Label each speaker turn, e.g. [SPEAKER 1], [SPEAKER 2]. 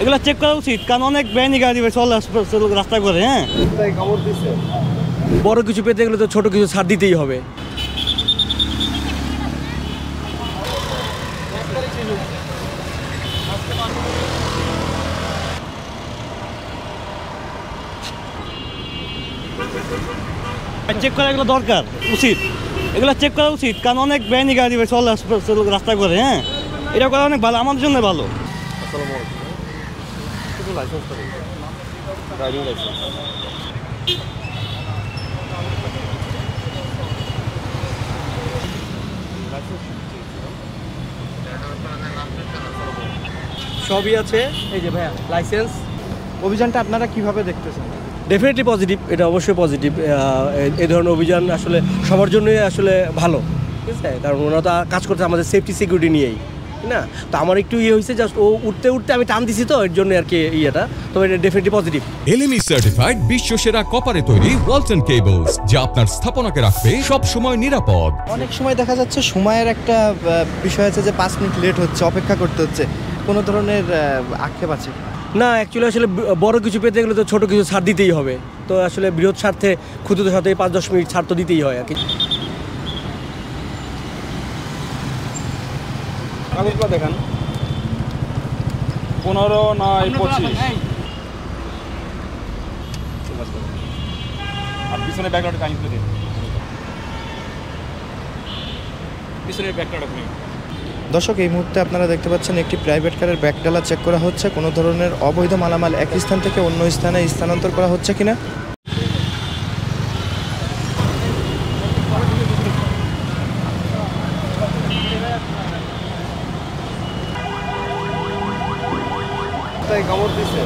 [SPEAKER 1] এগুলো চেক করা উচিত, কারণ অনেক বেআইনি গাড়ি চলে রাস্তা করে। হ্যাঁ,
[SPEAKER 2] বড় কিছু পেতে গেলে তো ছোট কিছু ছাড় দিতেই হবে।
[SPEAKER 1] চেক করা এগুলো দরকার, উচিত। এগুলো চেক করা উচিত, কারণ অনেক বেআইনি গাড়ি চলে রাস্তা করে। হ্যাঁ, এটা করা অনেক ভালো, আমাদের জন্য ভালো।
[SPEAKER 2] সবই আছে, এই যে ভাইয়া লাইসেন্স।
[SPEAKER 3] অভিযানটা আপনারা কিভাবে দেখতেছেন?
[SPEAKER 2] ডেফিনেটলি পজিটিভ, এটা অবশ্যই পজিটিভ। এই ধরনের অভিযান আসলে সবার জন্যই আসলে ভালো, ঠিক আছে? কারণ ওরা তো কাজ করছে আমাদের সেফটি সিকিউরিটি নিয়েই, না? তো আমার একটু হয়েছে, জাস্ট ও উঠতে উঠতে আমি টান দিছি, তো এর জন্য আর কি ইয়েটা। তবে এটা ডেফিনেটলি পজিটিভ।
[SPEAKER 4] এলএমই সার্টিফাইড বিশ্বসেরা কপারে তৈরি ওয়ালটন কেবলস, যা আপনার স্থাপনাকে রাখবে সব সময় নিরাপদ।
[SPEAKER 3] অনেক সময় দেখা যাচ্ছে সময়ের একটা বিষয় আছে যে 5 মিনিট লেট হচ্ছে, অপেক্ষা করতে হচ্ছে, কোনো ধরনের আক্ষেপ আছে?
[SPEAKER 2] না, অ্যাকচুয়ালি আসলে বড় কিছু পেতে গেলে তো ছোট কিছু ছাড় দিতেই হবে। তো আসলে বৃহৎ স্বার্থে ক্ষুদ্র স্বার্থে 5-10 মিনিট ছাড় তো দিতেই হয় আর কি।
[SPEAKER 5] কাগজগুলো দেখান। 15/9/25। আর পিছনে ব্যাকগ্রাউন্ড কাহিনী তুলে দিন। পিছনের ব্যাকগ্রাউন্ড আপনি।
[SPEAKER 3] দর্শক, এই মুহূর্তে আপনারা দেখতে পাচ্ছেন একটি প্রাইভেট কারের ব্যাকডালা চেক করা হচ্ছে, কোনো ধরনের অবৈধ মালামাল এক স্থান থেকে অন্য স্থানে স্থানান্তর করা হচ্ছে কিনা। তাই খবর দিচ্ছে।